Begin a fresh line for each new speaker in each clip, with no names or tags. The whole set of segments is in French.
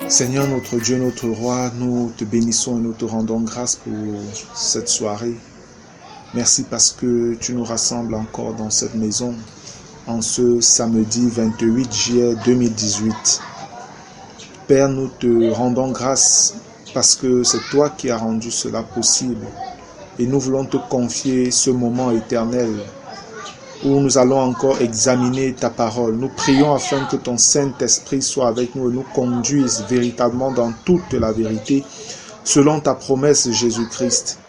Seigneur notre Dieu, notre Roi, nous te bénissons et nous te rendons grâce pour cette soirée. Merci parce que tu nous rassembles encore dans cette maison en ce samedi 28 juillet 2018. Père, nous te rendons grâce parce que c'est toi qui as rendu cela possible. Et nous voulons te confier ce moment éternel où nous allons encore examiner ta parole. Nous prions afin que ton Saint-Esprit soit avec nous et nous conduise véritablement dans toute la vérité, selon ta promesse, Jésus-Christ.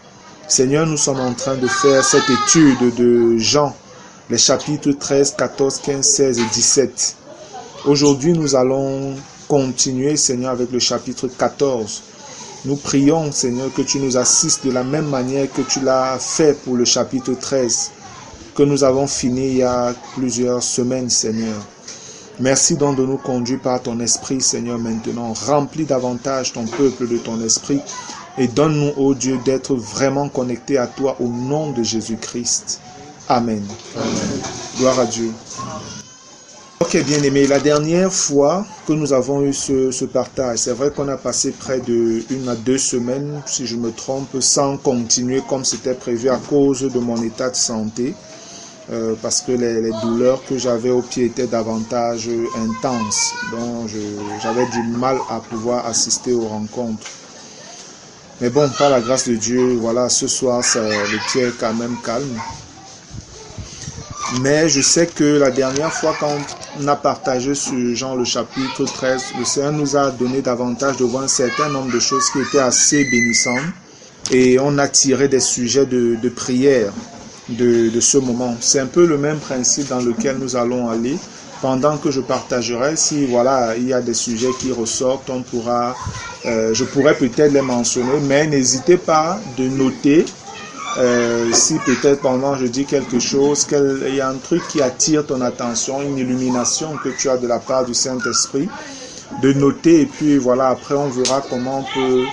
Seigneur, nous sommes en train de faire cette étude de Jean, les chapitres 13, 14, 15, 16 et 17. Aujourd'hui, nous allons continuer, Seigneur, avec le chapitre 14. Nous prions, Seigneur, que tu nous assistes de la même manière que tu l'as fait pour le chapitre 13. Que nous avons fini il y a plusieurs semaines, Seigneur. Merci donc de nous conduire par ton esprit, Seigneur, maintenant. Remplis davantage ton peuple de ton esprit et donne-nous, ô Dieu, d'être vraiment connectés à toi au nom de Jésus-Christ. Amen. Amen. Gloire à Dieu. Ok, bien-aimés, la dernière fois que nous avons eu ce partage, c'est vrai qu'on a passé près de 1 à 2 semaines, si je me trompe, sans continuer comme c'était prévu à cause de mon état de santé. Parce que les douleurs que j'avais au pied étaient davantage intenses. Donc j'avais du mal à pouvoir assister aux rencontres. Mais bon, par la grâce de Dieu, voilà, ce soir, le pied est quand même calme. Mais je sais que la dernière fois, quand on a partagé sur Jean le chapitre 13, le Seigneur nous a donné davantage de voir un certain nombre de choses qui étaient assez bénissantes. Et on a tiré des sujets de prière de ce moment. C'est un peu le même principe dans lequel nous allons aller. Pendant que je partagerai, si voilà, il y a des sujets qui ressortent, on pourra, je pourrais peut-être les mentionner, mais n'hésitez pas de noter si peut-être pendant je dis quelque chose, qu'il y a un truc qui attire ton attention, une illumination que tu as de la part du Saint-Esprit, de noter et puis voilà, après on verra comment on peut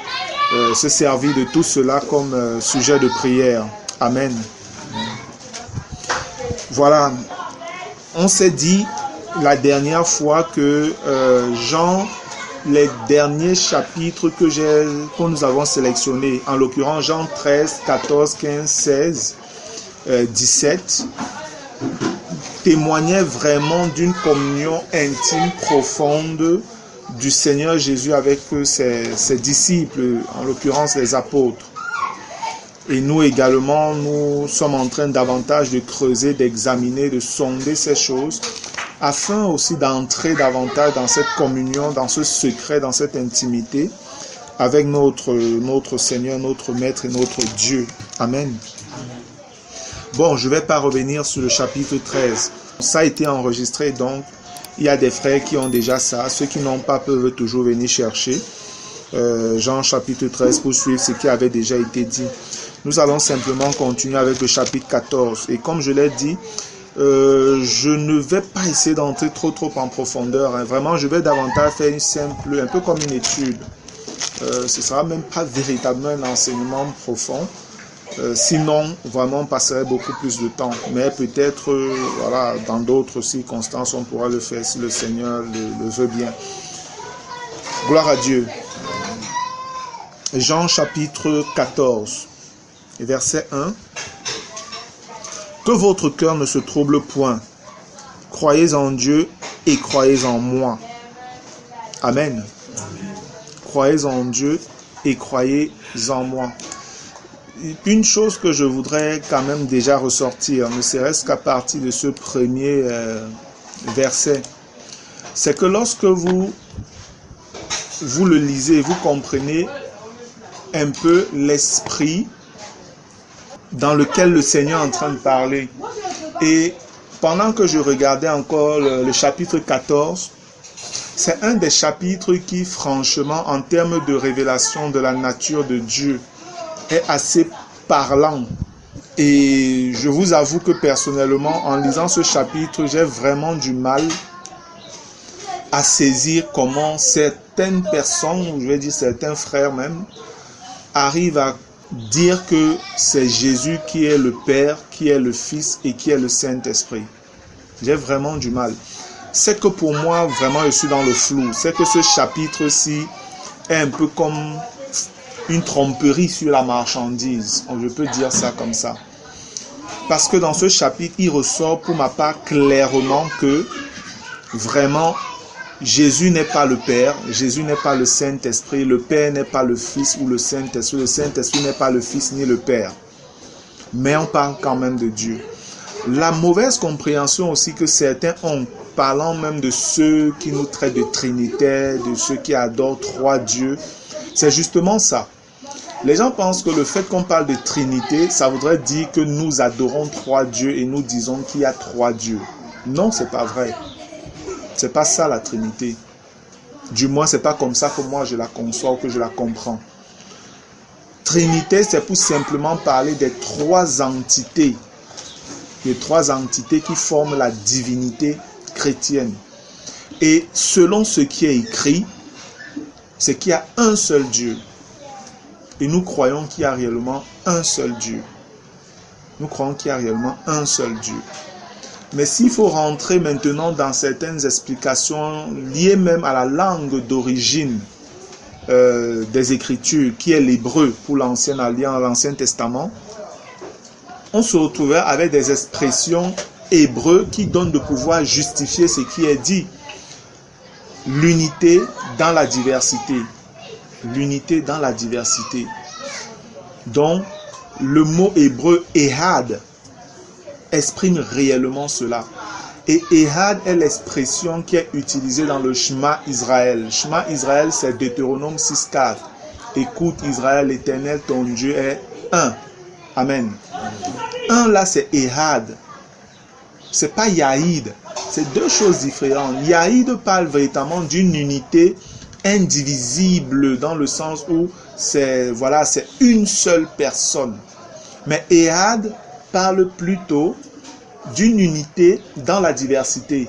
se servir de tout cela comme sujet de prière. Amen. Voilà, on s'est dit la dernière fois que Jean, les derniers chapitres que nous avons sélectionnés, en l'occurrence Jean 13, 14, 15, 16, 17, témoignaient vraiment d'une communion intime, profonde du Seigneur Jésus avec ses disciples, en l'occurrence les apôtres. Et nous également, nous sommes en train davantage de creuser, d'examiner, de sonder ces choses, afin aussi d'entrer davantage dans cette communion, dans ce secret, dans cette intimité, avec notre Seigneur, notre Maître et notre Dieu. Amen. Bon, je ne vais pas revenir sur le chapitre 13. Ça a été enregistré, donc il y a des frères qui ont déjà ça. Ceux qui n'ont pas peuvent toujours venir chercher. Jean chapitre 13 pour suivre ce qui avait déjà été dit. Nous allons simplement continuer avec le chapitre 14. Et comme je l'ai dit, je ne vais pas essayer d'entrer trop en profondeur. Hein. Vraiment, je vais davantage faire une simple, un peu comme une étude. Ce ne sera même pas véritablement un enseignement profond. Sinon, vraiment, on passerait beaucoup plus de temps. Mais peut-être, voilà, dans d'autres circonstances, on pourra le faire si le Seigneur le veut bien. Gloire à Dieu. Jean chapitre 14. Verset 1. Que votre cœur ne se trouble point. Croyez en Dieu et croyez en moi. Amen. Croyez en Dieu et croyez en moi. Une chose que je voudrais quand même déjà ressortir, ne serait-ce qu'à partir de ce premier verset, c'est que lorsque vous le lisez, vous comprenez un peu l'esprit dans lequel le Seigneur est en train de parler. Et pendant que je regardais encore le chapitre 14, c'est un des chapitres qui, franchement, en termes de révélation de la nature de Dieu, est assez parlant. Et je vous avoue que personnellement, en lisant ce chapitre, j'ai vraiment du mal à saisir comment certaines personnes, je vais dire certains frères même, arrivent à dire que c'est Jésus qui est le Père, qui est le Fils et qui est le Saint-Esprit. J'ai vraiment du mal. c'est que pour moi, vraiment, je suis dans le flou. C'est que ce chapitre-ci est un peu comme une tromperie sur la marchandise. Je peux dire ça comme ça. Parce que dans ce chapitre, il ressort pour ma part clairement que vraiment, Jésus n'est pas le Père, Jésus n'est pas le Saint-Esprit, le Père n'est pas le Fils ou le Saint-Esprit n'est pas le Fils ni le Père. Mais on parle quand même de Dieu. La mauvaise compréhension aussi que certains ont, parlant même de ceux qui nous traitent de trinitaires, de ceux qui adorent trois dieux, c'est justement ça. Les gens pensent que le fait qu'on parle de Trinité, ça voudrait dire que nous adorons trois dieux et nous disons qu'il y a trois dieux. Non, c'est pas vrai. C'est pas ça la Trinité. Du moins, c'est pas comme ça que moi je la conçois ou que je la comprends. Trinité, c'est pour simplement parler des trois entités. Les trois entités qui forment la divinité chrétienne. Et selon ce qui est écrit, c'est qu'il y a un seul Dieu. Et nous croyons qu'il y a réellement un seul Dieu. Nous croyons qu'il y a réellement un seul Dieu. Mais s'il faut rentrer maintenant dans certaines explications liées même à la langue d'origine des Écritures, qui est l'hébreu pour l'Ancien Alliance, l'Ancien Testament, on se retrouvait avec des expressions hébreues qui donnent de pouvoir justifier ce qui est dit. L'unité dans la diversité. L'unité dans la diversité. Donc, le mot hébreu Ehad exprime réellement cela. Et Ehad est l'expression qui est utilisée dans le Shema Israël. Shema Israël, c'est Deutéronome 6.4. Écoute Israël, l'Éternel, ton Dieu est un. Amen. Un là, c'est Ehad. C'est pas Yahid. C'est deux choses différentes. Yahid parle véritablement d'une unité indivisible dans le sens où c'est une seule personne. Mais Ehad parle plutôt d'une unité dans la diversité.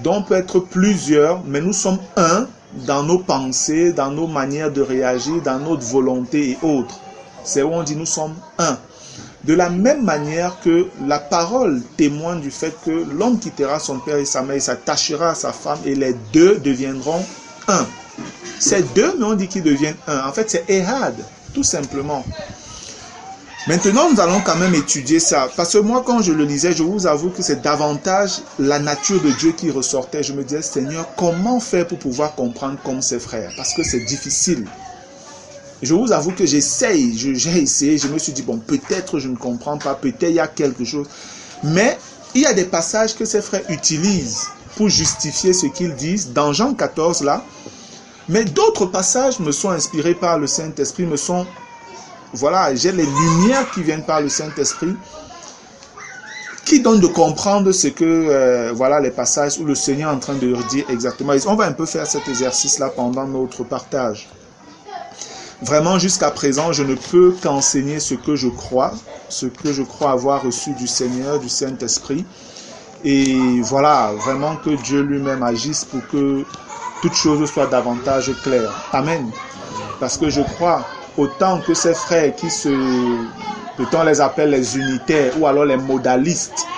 Donc on peut être plusieurs, mais nous sommes un dans nos pensées, dans nos manières de réagir, dans notre volonté et autres. C'est où on dit nous sommes un. De la même manière que la parole témoigne du fait que l'homme quittera son père et sa mère, il s'attachera à sa femme et les deux deviendront un. C'est deux, mais on dit qu'ils deviennent un. En fait, c'est Ehad, tout simplement. Maintenant, nous allons quand même étudier ça. Parce que moi, quand je le lisais, je vous avoue que c'est davantage la nature de Dieu qui ressortait. Je me disais, Seigneur, comment faire pour pouvoir comprendre comme ses frères? Parce que c'est difficile. Je vous avoue que j'ai essayé, je me suis dit, bon, peut-être je ne comprends pas, peut-être il y a quelque chose. Mais il y a des passages que ces frères utilisent pour justifier ce qu'ils disent. Dans Jean 14, là, mais d'autres passages me sont inspirés par le Saint-Esprit, j'ai les lumières qui viennent par le Saint-Esprit, qui donnent de comprendre ce que, les passages où le Seigneur est en train de leur dire exactement. On va un peu faire cet exercice-là pendant notre partage. Vraiment, jusqu'à présent, je ne peux qu'enseigner ce que je crois avoir reçu du Seigneur, du Saint-Esprit. Et voilà, vraiment que Dieu lui-même agisse pour que toutes choses soient davantage claires. Amen. Parce que je crois, autant que ces frères qui peut-on les appelle les unitaires ou alors les modalistes,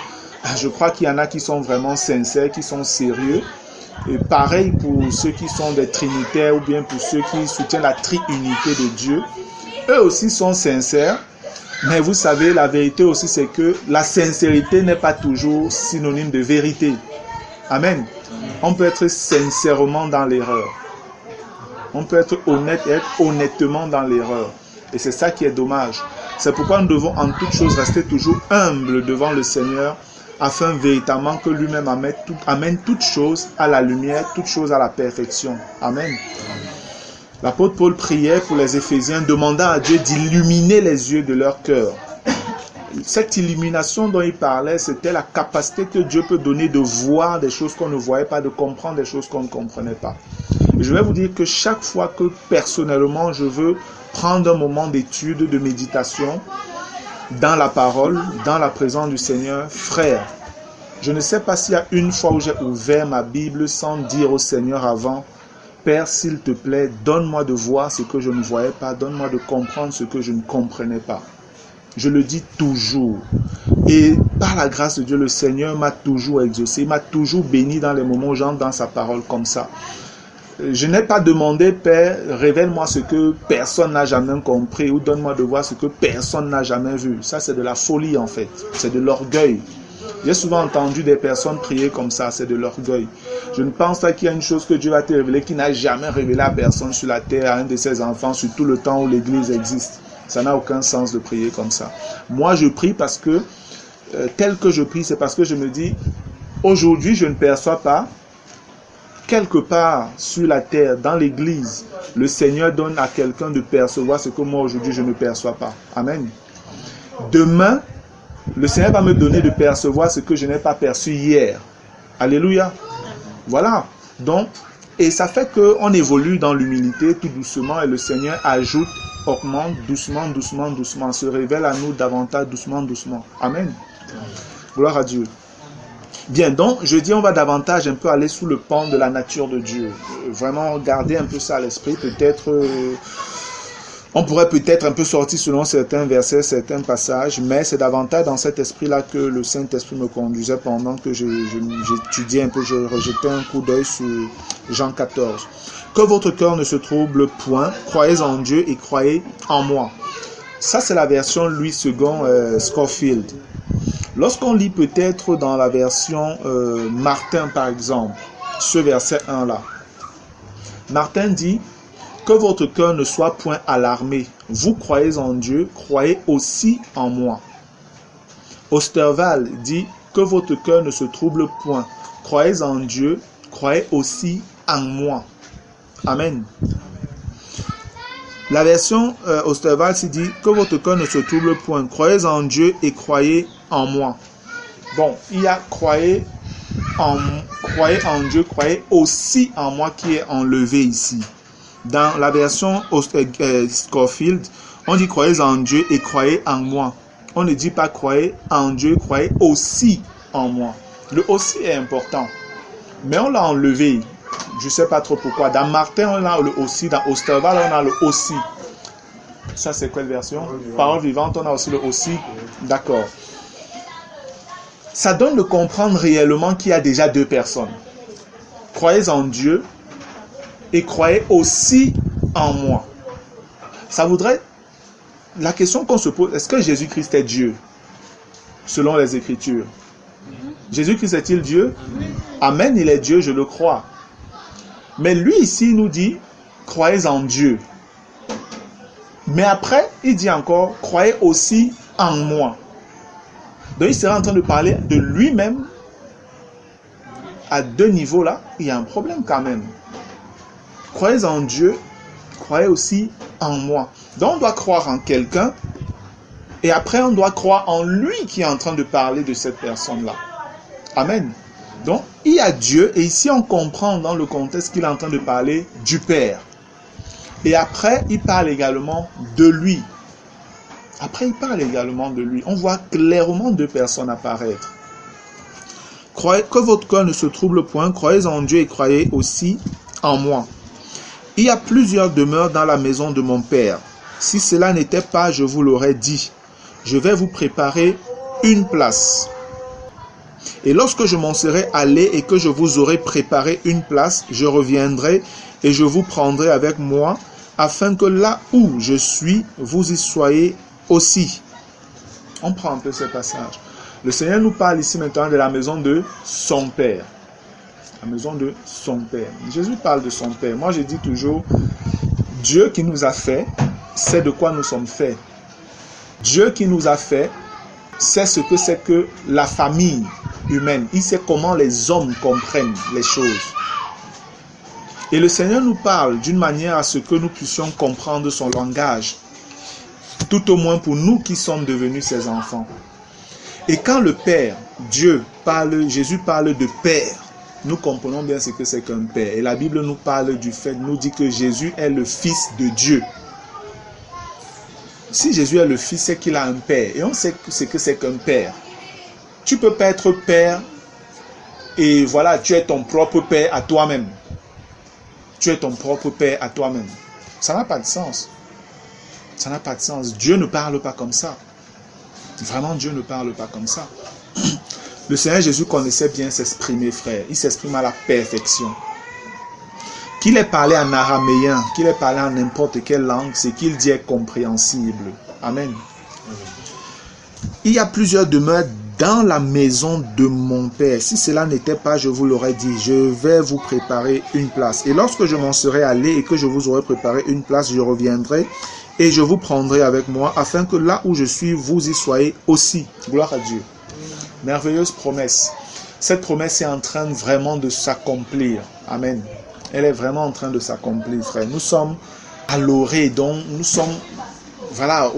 je crois qu'il y en a qui sont vraiment sincères, qui sont sérieux. Et pareil pour ceux qui sont des trinitaires ou bien pour ceux qui soutiennent la triunité de Dieu. Eux aussi sont sincères. Mais vous savez, la vérité aussi, c'est que la sincérité n'est pas toujours synonyme de vérité. Amen. On peut être sincèrement dans l'erreur. On peut être honnête et être honnêtement dans l'erreur. Et c'est ça qui est dommage. C'est pourquoi nous devons en toute chose rester toujours humbles devant le Seigneur, afin véritablement que lui-même amène toutes choses à la lumière, toutes choses à la perfection. Amen. L'apôtre Paul priait pour les Éphésiens, demandant à Dieu d'illuminer les yeux de leur cœur. Cette illumination dont il parlait, c'était la capacité que Dieu peut donner de voir des choses qu'on ne voyait pas, de comprendre des choses qu'on ne comprenait pas. Et je vais vous dire que chaque fois que personnellement je veux prendre un moment d'étude, de méditation, dans la parole, dans la présence du Seigneur, frère, je ne sais pas s'il y a une fois où j'ai ouvert ma Bible sans dire au Seigneur avant, Père, s'il te plaît, donne-moi de voir ce que je ne voyais pas, donne-moi de comprendre ce que je ne comprenais pas. Je le dis toujours. Et par la grâce de Dieu, le Seigneur m'a toujours exaucé, m'a toujours béni dans les moments où j'entre dans sa parole comme ça. Je n'ai pas demandé, Père, révèle-moi ce que personne n'a jamais compris ou donne-moi de voir ce que personne n'a jamais vu. Ça, c'est de la folie en fait. C'est de l'orgueil. J'ai souvent entendu des personnes prier comme ça, c'est de l'orgueil. Je ne pense pas qu'il y a une chose que Dieu va te révéler qui n'a jamais révélé à personne sur la terre, à un de ses enfants, sur tout le temps où l'Église existe. Ça n'a aucun sens de prier comme ça. Moi, je prie parce que, tel que je prie, c'est parce que je me dis, aujourd'hui, je ne perçois pas. Quelque part sur la terre, dans l'église, le Seigneur donne à quelqu'un de percevoir ce que moi aujourd'hui je ne perçois pas. Amen. Demain, le Seigneur va me donner de percevoir ce que je n'ai pas perçu hier. Alléluia. Voilà. Donc, et ça fait qu'on évolue dans l'humilité tout doucement et le Seigneur ajoute, augmente doucement, doucement, doucement, se révèle à nous davantage doucement, doucement. Amen. Gloire à Dieu. Bien, donc, je dis, on va davantage un peu aller sous le pan de la nature de Dieu. Vraiment, garder un peu ça à l'esprit. Peut-être, on pourrait peut-être un peu sortir selon certains versets, certains passages, mais c'est davantage dans cet esprit-là que le Saint-Esprit me conduisait pendant que j'étudiais un peu, je rejetais un coup d'œil sur Jean 14. Que votre cœur ne se trouble point, croyez en Dieu et croyez en moi. Ça, c'est la version Louis II Scofield. Lorsqu'on lit peut-être dans la version Martin, par exemple, ce verset 1-là, Martin dit que votre cœur ne soit point alarmé. Vous croyez en Dieu, croyez aussi en moi. Osterval dit que votre cœur ne se trouble point. Croyez en Dieu, croyez aussi en moi. Amen. La version Osterval dit que votre cœur ne se trouble point. Croyez en Dieu et croyez en moi. Bon, il y a croyez en Dieu, croyez aussi en moi qui est enlevé ici. Dans la version Scofield, on dit croyez en Dieu et croyez en moi. On ne dit pas croyez en Dieu, croyez aussi en moi. Le aussi est important, mais on l'a enlevé. Je ne sais pas trop pourquoi. Dans Martin, on a le aussi. Dans Osterval, on a le aussi. Ça, c'est quelle version? Parole vivante, on a aussi le aussi. D'accord. Ça donne de comprendre réellement qu'il y a déjà deux personnes. Croyez en Dieu et croyez aussi en moi. Ça voudrait... La question qu'on se pose, est-ce que Jésus-Christ est Dieu? Selon les Écritures. Jésus-Christ est-il Dieu? Amen, il est Dieu, je le crois. Mais lui ici nous dit, croyez en Dieu. Mais après, il dit encore, croyez aussi en moi. Donc il sera en train de parler de lui-même. À deux niveaux là, il y a un problème quand même. Croyez en Dieu, croyez aussi en moi. Donc on doit croire en quelqu'un, et après on doit croire en lui qui est en train de parler de cette personne-là. Amen. Donc il y a Dieu, et ici on comprend dans le contexte qu'il est en train de parler du Père. Et après il parle également de lui. Après il parle également de lui. On voit clairement deux personnes apparaître. Croyez que votre cœur ne se trouble point, croyez en Dieu et croyez aussi en moi. Il y a plusieurs demeures dans la maison de mon Père. Si cela n'était pas, je vous l'aurais dit. Je vais vous préparer une place. Et lorsque je m'en serai allé et que je vous aurai préparé une place, je reviendrai et je vous prendrai avec moi, afin que là où je suis, vous y soyez aussi. On prend un peu ce passage. Le Seigneur nous parle ici maintenant de la maison de son Père. La maison de son Père. Jésus parle de son Père. Moi, je dis toujours, Dieu qui nous a fait, sait de quoi nous sommes faits. Dieu qui nous a fait, sait ce que c'est que la famille humaine. Il sait comment les hommes comprennent les choses. Et le Seigneur nous parle d'une manière à ce que nous puissions comprendre son langage. Tout au moins pour nous qui sommes devenus ses enfants. Et quand le Père, Dieu, parle, Jésus parle de Père, nous comprenons bien ce que c'est qu'un Père. Et la Bible nous parle du fait, nous dit que Jésus est le Fils de Dieu. Si Jésus est le Fils, c'est qu'il a un Père. Et on sait ce que c'est qu'un Père. Tu ne peux pas être Père et voilà, tu es ton propre Père à toi-même. Tu es ton propre Père à toi-même. Ça n'a pas de sens. Ça n'a pas de sens. Dieu ne parle pas comme ça. Vraiment, Dieu ne parle pas comme ça. Le Seigneur Jésus connaissait bien s'exprimer, frère. Il s'exprime à la perfection. Qu'il ait parlé en araméen, qu'il ait parlé en n'importe quelle langue, ce qu'il dit est compréhensible. Amen. Il y a plusieurs demeures dans la maison de mon Père. Si cela n'était pas, je vous l'aurais dit, je vais vous préparer une place. Et lorsque je m'en serai allé et que je vous aurai préparé une place, je reviendrai et je vous prendrai avec moi, afin que là où je suis, vous y soyez aussi. Gloire à Dieu. Merveilleuse promesse. Cette promesse est en train vraiment de s'accomplir. Amen. Elle est vraiment en train de s'accomplir, frère. Nous sommes à l'orée, donc nous sommes voilà,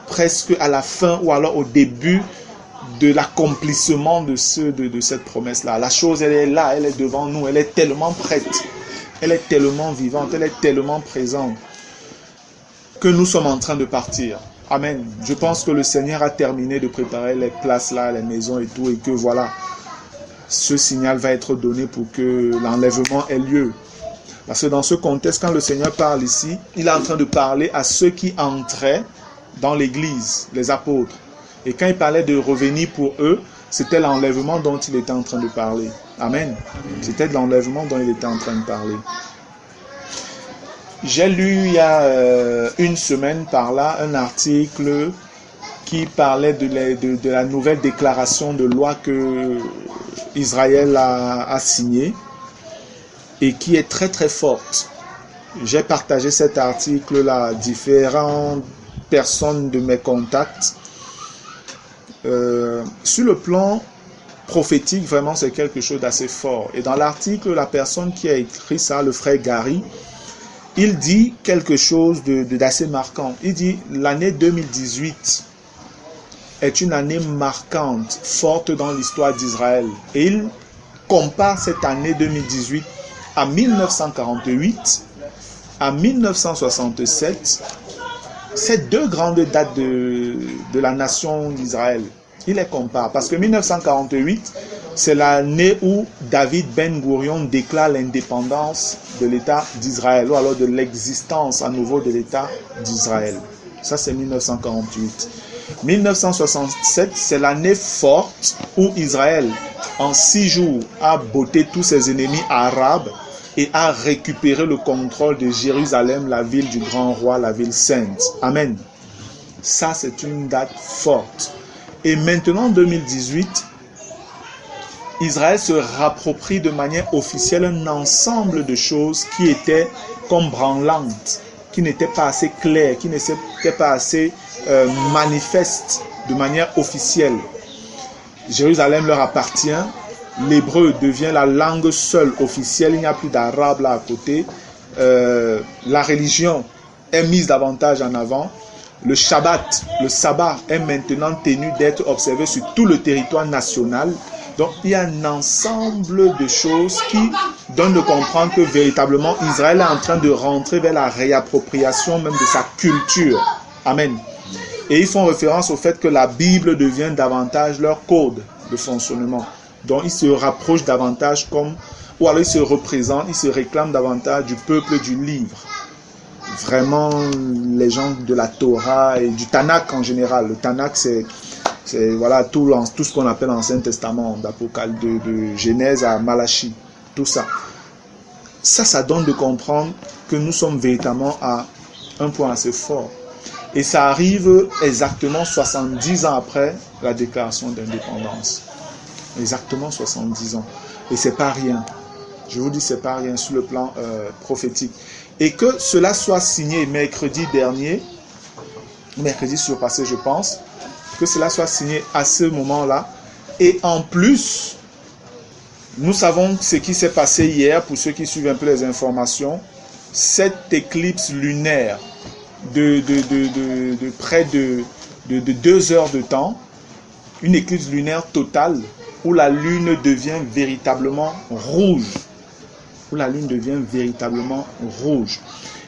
presque à la fin ou alors au début de l'accomplissement de cette promesse-là. La chose, elle est là, elle est devant nous, elle est tellement prête, elle est tellement vivante, elle est tellement présente que nous sommes en train de partir. Amen. Je pense que le Seigneur a terminé de préparer les places là, les maisons et tout, et que voilà, ce signal va être donné pour que l'enlèvement ait lieu. Parce que dans ce contexte, quand le Seigneur parle ici, il est en train de parler à ceux qui entraient dans l'église, les apôtres. Et quand il parlait de revenir pour eux, c'était l'enlèvement dont il était en train de parler. Amen. C'était de l'enlèvement dont il était en train de parler. J'ai lu il y a une semaine par là un article qui parlait de la nouvelle déclaration de loi que Israël a signée et qui est très très forte. J'ai partagé cet article-là à différentes personnes de mes contacts. Sur le plan prophétique, vraiment c'est quelque chose d'assez fort. Et dans l'article, la personne qui a écrit ça, le frère Gary, il dit quelque chose d'assez marquant. Il dit l'année 2018 est une année marquante, forte dans l'histoire d'Israël. Et il compare cette année 2018 à 1948, à 1967, ces deux grandes dates de la nation d'Israël. Il les compare parce que 1948, c'est l'année où David Ben Gourion déclare l'indépendance de l'État d'Israël, ou alors de l'existence à nouveau de l'État d'Israël. Ça, c'est 1948. 1967, c'est l'année forte où Israël, en 6 jours, a botté tous ses ennemis arabes et a récupéré le contrôle de Jérusalem, la ville du grand roi, la ville sainte. Amen. Ça, c'est une date forte. Et maintenant, en 2018, Israël se rapproprie de manière officielle un ensemble de choses qui étaient comme branlantes, qui n'étaient pas assez claires, qui n'étaient pas assez manifestes de manière officielle. Jérusalem leur appartient. L'hébreu devient la langue seule officielle, il n'y a plus d'arabe là à côté. La religion est mise davantage en avant. Le Shabbat, le sabbat est maintenant tenu d'être observé sur tout le territoire national. Donc il y a un ensemble de choses qui donnent de comprendre que véritablement Israël est en train de rentrer vers la réappropriation même de sa culture. Amen. Et ils font référence au fait que la Bible devient davantage leur code de fonctionnement. Donc ils se rapprochent davantage comme, ou alors ils se représentent, ils se réclament davantage du peuple du livre. Vraiment, les gens de la Torah et du Tanakh en général. Le Tanakh, c'est voilà, tout ce qu'on appelle l'Ancien Testament, d'Apocalypse, de Genèse à Malachie, tout ça. Ça donne de comprendre que nous sommes véritablement à un point assez fort. Et ça arrive exactement 70 ans après la déclaration d'indépendance. Exactement 70 ans. Et c'est pas rien. Je vous dis, c'est pas rien sur le plan prophétique. Et que cela soit signé mercredi dernier, mercredi surpassé, je pense, que cela soit signé à ce moment-là. Et en plus, nous savons ce qui s'est passé hier, pour ceux qui suivent un peu les informations, cette éclipse lunaire de près de 2 heures de temps, une éclipse lunaire totale, où la lune devient véritablement rouge. Où la lune devient véritablement rouge.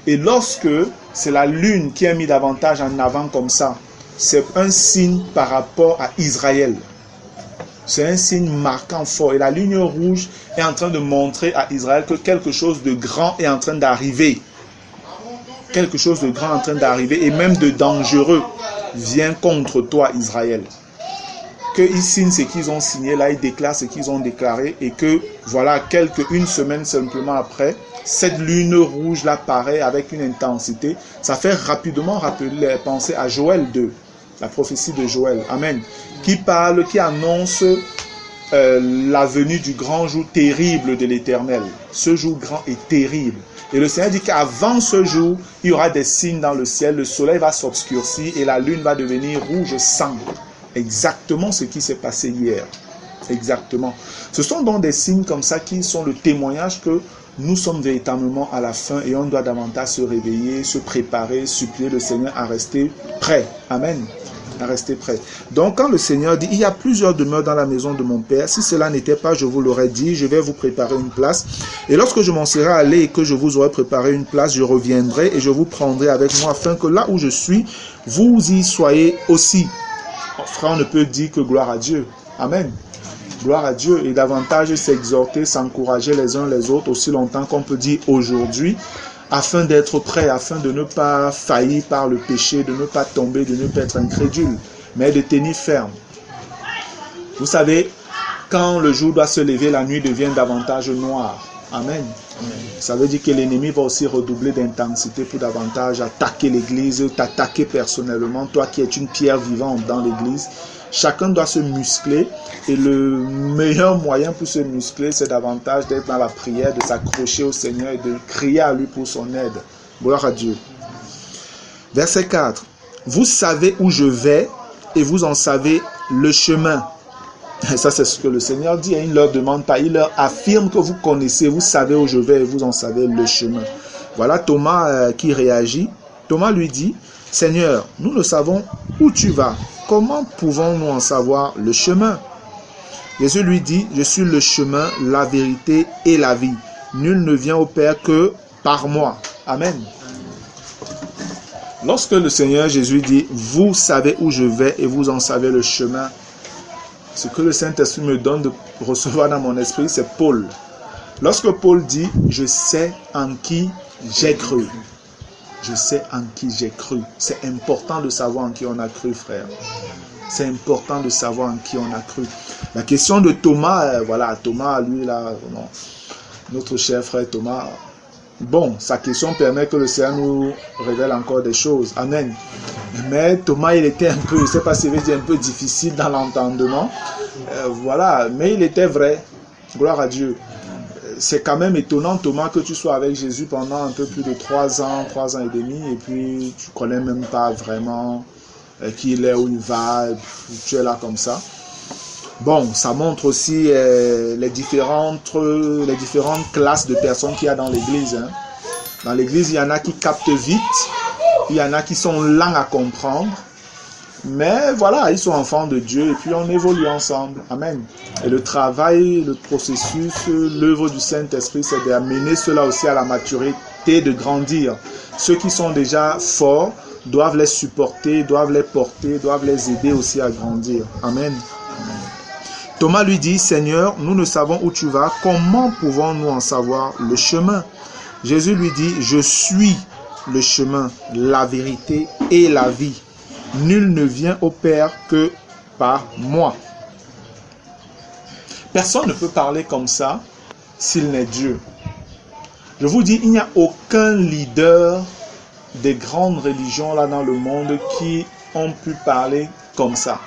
Et lorsque c'est la lune qui est mise davantage en avant comme ça, c'est un signe par rapport à Israël. C'est un signe marquant fort. Et la ligne rouge est en train de montrer à Israël que quelque chose de grand est en train d'arriver. Quelque chose de grand est en train d'arriver et même de dangereux. vient contre toi, Israël. Qu'ils signent ce qu'ils ont signé, là ils déclarent ce qu'ils ont déclaré et que voilà, une semaine simplement après, cette lune rouge là paraît avec une intensité. Ça fait rapidement penser à Joël 2, la prophétie de Joël, amen, qui annonce la venue du grand jour terrible de l'Éternel. Ce jour grand et terrible. Et le Seigneur dit qu'avant ce jour, il y aura des signes dans le ciel, le soleil va s'obscurcir et la lune va devenir rouge sang. Exactement ce qui s'est passé hier. Exactement. Ce sont donc des signes comme ça qui sont le témoignage que nous sommes véritablement à la fin et on doit davantage se réveiller, se préparer, supplier le Seigneur à rester prêt. Amen. À rester prêt. Donc quand le Seigneur dit, il y a plusieurs demeures dans la maison de mon Père, si cela n'était pas, je vous l'aurais dit, je vais vous préparer une place. Et lorsque je m'en serai allé et que je vous aurai préparé une place, je reviendrai et je vous prendrai avec moi afin que là où je suis, vous y soyez aussi. Frère, on ne peut dire que gloire à Dieu. Amen. Gloire à Dieu. Et davantage s'exhorter, s'encourager les uns les autres aussi longtemps qu'on peut dire aujourd'hui, afin d'être prêt, afin de ne pas faillir par le péché, de ne pas tomber, de ne pas être incrédule, mais de tenir ferme. Vous savez, quand le jour doit se lever, la nuit devient davantage noire. Amen. Ça veut dire que l'ennemi va aussi redoubler d'intensité pour davantage attaquer l'église, t'attaquer personnellement, toi qui es une pierre vivante dans l'église. Chacun doit se muscler et le meilleur moyen pour se muscler, c'est davantage d'être dans la prière, de s'accrocher au Seigneur et de crier à lui pour son aide. Gloire à Dieu. Verset 4. Vous savez où je vais et vous en savez le chemin. Et ça, c'est ce que le Seigneur dit. Il ne leur demande pas. Il leur affirme que vous connaissez, vous savez où je vais et vous en savez le chemin. Voilà Thomas qui réagit. Thomas lui dit, Seigneur, nous ne savons où tu vas. Comment pouvons-nous en savoir le chemin? Jésus lui dit, je suis le chemin, la vérité et la vie. Nul ne vient au Père que par moi. Amen. Lorsque le Seigneur Jésus dit, vous savez où je vais et vous en savez le chemin, ce que le Saint-Esprit me donne de recevoir dans mon esprit, c'est Paul. Lorsque Paul dit, je sais en qui j'ai cru. Je sais en qui j'ai cru. C'est important de savoir en qui on a cru, frère. C'est important de savoir en qui on a cru. La question de Thomas, voilà, Thomas, lui, là, non, notre cher frère Thomas, bon, sa question permet que le Seigneur nous révèle encore des choses. Amen. Mais Thomas, il était un peu, je ne sais pas si je dire un peu difficile dans l'entendement. Voilà, mais il était vrai. Gloire à Dieu. C'est quand même étonnant, Thomas, que tu sois avec Jésus pendant un peu plus de 3 ans et demi, et puis tu ne connais même pas vraiment qui il est, où il va, tu es là comme ça. Bon, ça montre aussi les différentes classes de personnes qu'il y a dans l'église. Hein. Dans l'église, il y en a qui captent vite, il y en a qui sont lents à comprendre, mais voilà, ils sont enfants de Dieu et puis on évolue ensemble. Amen. Et le travail, le processus, l'œuvre du Saint-Esprit, c'est d'amener cela aussi à la maturité, de grandir. Ceux qui sont déjà forts doivent les supporter, doivent les porter, doivent les aider aussi à grandir. Amen. Thomas lui dit, Seigneur, nous ne savons où tu vas, comment pouvons-nous en savoir le chemin? Jésus lui dit, je suis le chemin, la vérité et la vie. Nul ne vient au Père que par moi. Personne ne peut parler comme ça s'il n'est Dieu. Je vous dis, il n'y a aucun leader des grandes religions là dans le monde qui ont pu parler comme ça.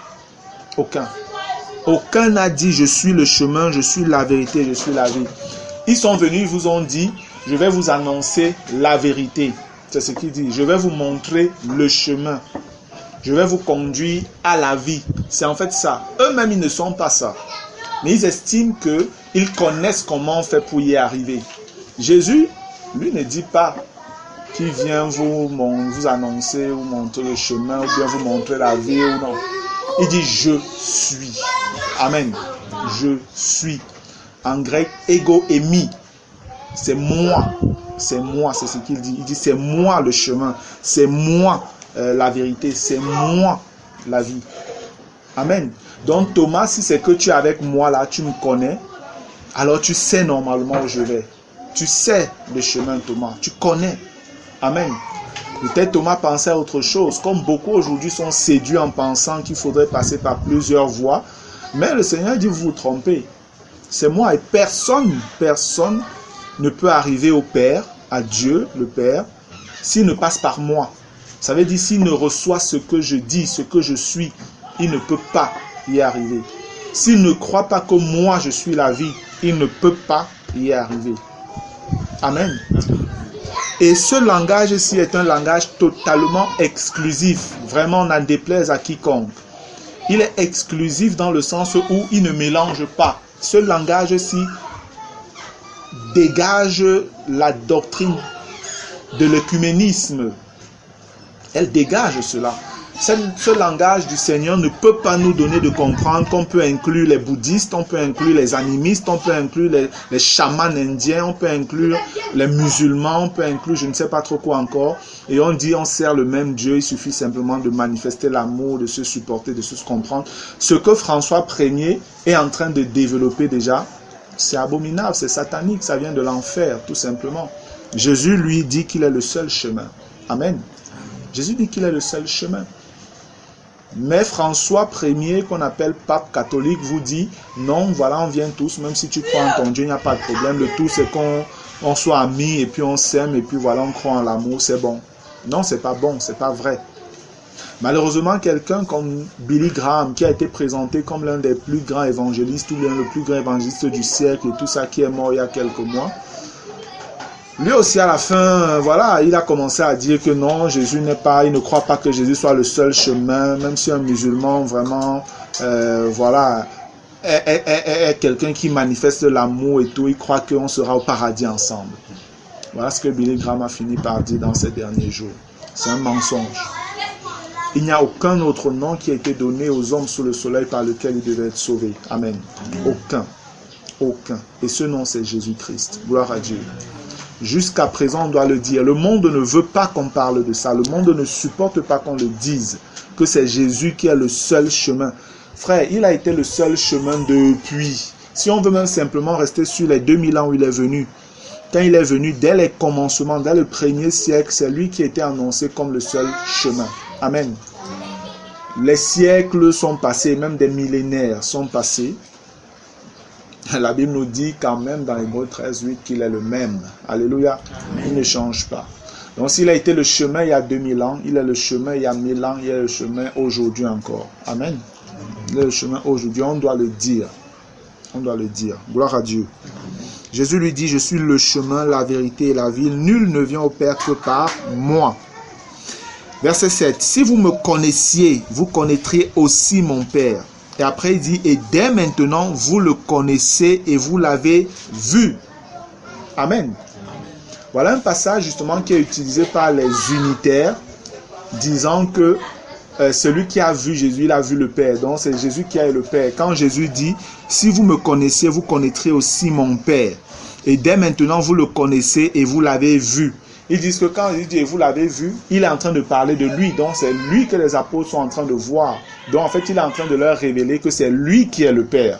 Aucun. Aucun n'a dit, je suis le chemin, je suis la vérité, je suis la vie. Ils sont venus, ils vous ont dit, je vais vous annoncer la vérité. C'est ce qu'ils disent. Je vais vous montrer le chemin. Je vais vous conduire à la vie. C'est en fait ça. Eux-mêmes, ils ne sont pas ça. Mais ils estiment qu'ils connaissent comment on fait pour y arriver. Jésus, lui, ne dit pas qu'il vient vous annoncer, vous montrer le chemin, ou bien vous montrer la vie ou non. Il dit, je suis. Amen. Je suis. En grec, ego emi. C'est moi. C'est moi, c'est ce qu'il dit. Il dit, c'est moi le chemin. C'est moi la vérité. C'est moi la vie. Amen. Donc Thomas, si c'est que tu es avec moi là, tu me connais, alors tu sais normalement où je vais. Tu sais le chemin, Thomas. Tu connais. Amen. Peut-être Thomas pensait à autre chose, comme beaucoup aujourd'hui sont séduits en pensant qu'il faudrait passer par plusieurs voies. Mais le Seigneur dit, vous vous trompez. C'est moi et personne ne peut arriver au Père, à Dieu, le Père, s'il ne passe par moi. Ça veut dire, s'il ne reçoit ce que je dis, ce que je suis, il ne peut pas y arriver. S'il ne croit pas que moi je suis la vie, il ne peut pas y arriver. Amen. Et ce langage-ci est un langage totalement exclusif. Vraiment, n'en déplaise à quiconque. Il est exclusif dans le sens où il ne mélange pas. Ce langage-ci dégage la doctrine de l'œcuménisme. Elle dégage cela. Ce langage du Seigneur ne peut pas nous donner de comprendre qu'on peut inclure les bouddhistes, on peut inclure les animistes, on peut inclure les chamans indiens, on peut inclure les musulmans, on peut inclure je ne sais pas trop quoi encore. Et on dit on sert le même Dieu, il suffit simplement de manifester l'amour, de se supporter, de se comprendre. Ce que François Ier est en train de développer déjà, c'est abominable, c'est satanique, ça vient de l'enfer tout simplement. Jésus lui dit qu'il est le seul chemin. Amen. Jésus dit qu'il est le seul chemin. Mais François Ier, qu'on appelle pape catholique, vous dit, non, voilà, on vient tous, même si tu crois en ton Dieu, il n'y a pas de problème. Le tout, c'est qu'on soit amis, et puis on s'aime, et puis voilà, on croit en l'amour, c'est bon. Non, c'est pas bon, c'est pas vrai. Malheureusement, quelqu'un comme Billy Graham, qui a été présenté comme l'un des plus grands évangélistes, ou bien le plus grand évangéliste du siècle, et tout ça, qui est mort il y a quelques mois, lui aussi, à la fin, voilà, il a commencé à dire que non, Jésus n'est pas, il ne croit pas que Jésus soit le seul chemin, même si un musulman, vraiment, voilà, est quelqu'un qui manifeste l'amour et tout, il croit qu'on sera au paradis ensemble. Voilà ce que Billy Graham a fini par dire dans ces derniers jours. C'est un mensonge. Il n'y a aucun autre nom qui a été donné aux hommes sous le soleil par lequel ils devaient être sauvés. Amen. Aucun. Aucun. Et ce nom, c'est Jésus-Christ. Gloire à Dieu. Jusqu'à présent, on doit le dire. Le monde ne veut pas qu'on parle de ça. Le monde ne supporte pas qu'on le dise. Que c'est Jésus qui est le seul chemin. Frère, il a été le seul chemin depuis. Si on veut même simplement rester sur les 2000 ans où il est venu. Quand il est venu, dès les commencements, dès le premier siècle, c'est lui qui a été annoncé comme le seul chemin. Amen. Les siècles sont passés, même des millénaires sont passés. La Bible nous dit quand même dans Hébreux 13:8 qu'il est le même. Alléluia. Il ne change pas. Donc s'il a été le chemin il y a 2000 ans, il est le chemin il y a 1000 ans, il est le chemin aujourd'hui encore. Amen. Il est le chemin aujourd'hui. On doit le dire. On doit le dire. Gloire à Dieu. Jésus lui dit, je suis le chemin, la vérité et la vie. Nul ne vient au Père que par moi. Verset 7. Si vous me connaissiez, vous connaîtriez aussi mon Père. Et après il dit, et dès maintenant, vous le connaissez et vous l'avez vu. Amen. Voilà un passage justement qui est utilisé par les unitaires, disant que celui qui a vu Jésus, il a vu le Père. Donc c'est Jésus qui a le Père. Quand Jésus dit, si vous me connaissiez, vous connaîtrez aussi mon Père. Et dès maintenant, vous le connaissez et vous l'avez vu. Ils disent que quand il dit, vous l'avez vu, il est en train de parler de lui. Donc c'est lui que les apôtres sont en train de voir. Donc en fait, il est en train de leur révéler que c'est lui qui est le Père.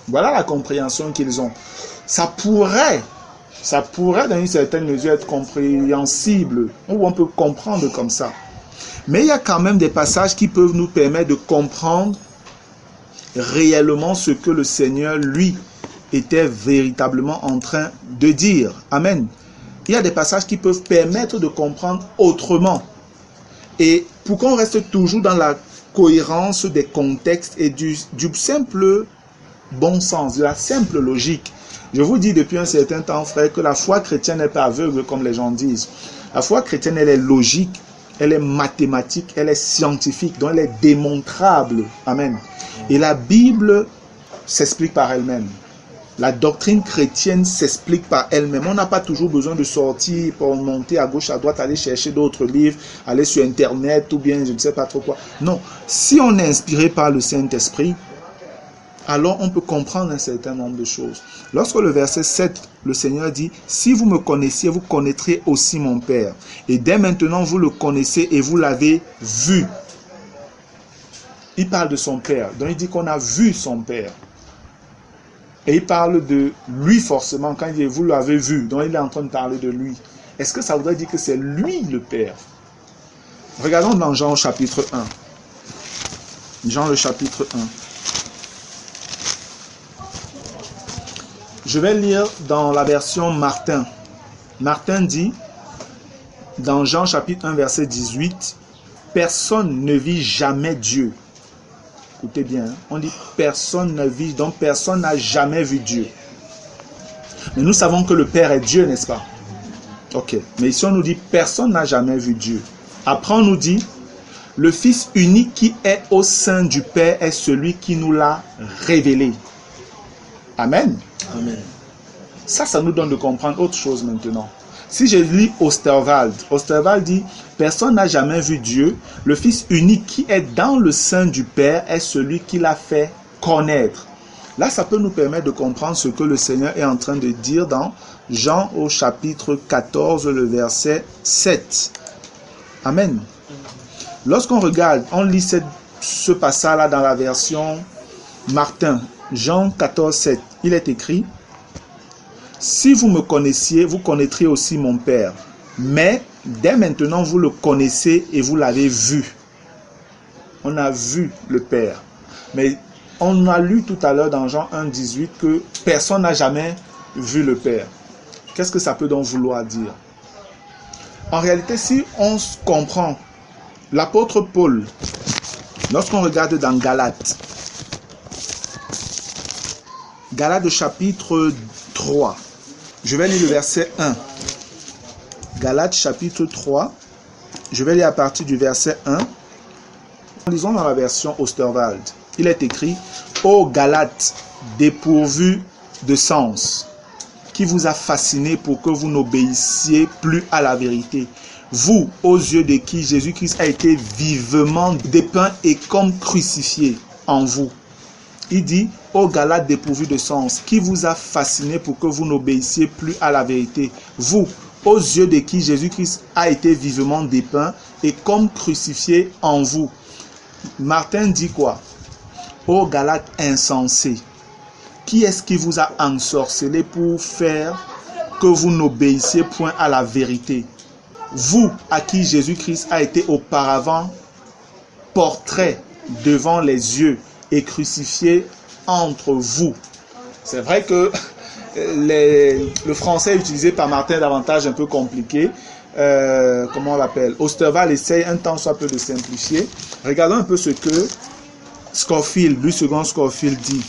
Voilà la compréhension qu'ils ont. Ça pourrait dans une certaine mesure être compréhensible, ou on peut comprendre comme ça. Mais il y a quand même des passages qui peuvent nous permettre de comprendre réellement ce que le Seigneur, lui, était véritablement en train de dire. Amen. Il y a des passages qui peuvent permettre de comprendre autrement. Et pour qu'on reste toujours dans la cohérence des contextes et du simple bon sens, de la simple logique. Je vous dis depuis un certain temps, frère, que la foi chrétienne n'est pas aveugle comme les gens disent. La foi chrétienne, elle est logique, elle est mathématique, elle est scientifique, donc elle est démontrable. Amen. Et la Bible s'explique par elle-même. La doctrine chrétienne s'explique par elle-même. On n'a pas toujours besoin de sortir pour monter à gauche, à droite, aller chercher d'autres livres, aller sur Internet ou bien je ne sais pas trop quoi. Non, si on est inspiré par le Saint-Esprit, alors on peut comprendre un certain nombre de choses. Lorsque le verset 7, le Seigneur dit, « Si vous me connaissiez, vous connaîtrez aussi mon Père. Et dès maintenant, vous le connaissez et vous l'avez vu. » Il parle de son Père. Donc il dit qu'on a vu son Père. Et il parle de lui forcément, quand il dit « vous l'avez vu », donc il est en train de parler de lui. Est-ce que ça voudrait dire que c'est lui le Père? Regardons dans Jean au chapitre 1. Jean le chapitre 1. Je vais lire dans la version Martin. Martin dit, dans Jean chapitre 1 verset 18, « Personne ne vit jamais Dieu. » Écoutez bien, hein? On dit « Personne ne vit », donc personne n'a jamais vu Dieu. Mais nous savons que le Père est Dieu, n'est-ce pas? Ok, mais ici on nous dit « Personne n'a jamais vu Dieu ». Après on nous dit « Le Fils unique qui est au sein du Père est celui qui nous l'a révélé. » Amen.
Amen.
Ça nous donne de comprendre autre chose maintenant. Si je lis Osterwald dit « Personne n'a jamais vu Dieu. Le Fils unique qui est dans le sein du Père est celui qui l'a fait connaître. » Là, ça peut nous permettre de comprendre ce que le Seigneur est en train de dire dans Jean au chapitre 14, le verset 7. Amen. Lorsqu'on regarde, on lit ce passage-là dans la version Martin, Jean 14, 7. Il est écrit « Si vous me connaissiez, vous connaîtriez aussi mon Père. Mais dès maintenant, vous le connaissez et vous l'avez vu. » On a vu le Père. Mais on a lu tout à l'heure dans Jean 1, 18 que personne n'a jamais vu le Père. Qu'est-ce que ça peut donc vouloir dire? En réalité, si on comprend l'apôtre Paul, lorsqu'on regarde dans Galates chapitre 3, je vais lire le verset 1. Galates chapitre 3, je vais lire à partir du verset 1. Lisons dans la version Osterwald. Il est écrit « Ô Galates, dépourvus de sens, qui vous a fasciné pour que vous n'obéissiez plus à la vérité. Vous, aux yeux de qui Jésus-Christ a été vivement dépeint et comme crucifié en vous. » Il dit « Ô Galates dépourvus de sens, qui vous a fasciné pour que vous n'obéissiez plus à la vérité. Vous, aux yeux de qui Jésus-Christ a été vivement dépeint et comme crucifié en vous. » Martin dit quoi? Ô Galates insensés, qui est-ce qui vous a ensorcelé pour faire que vous n'obéissiez point à la vérité? Vous, à qui Jésus-Christ a été auparavant portrait devant les yeux et crucifié entre vous. C'est vrai que le français utilisé par Martin est davantage un peu compliqué. Comment on l'appelle? Osterwald essaye un temps soit peu de simplifier. Regardons un peu ce que Scofield, Louis II Scofield dit.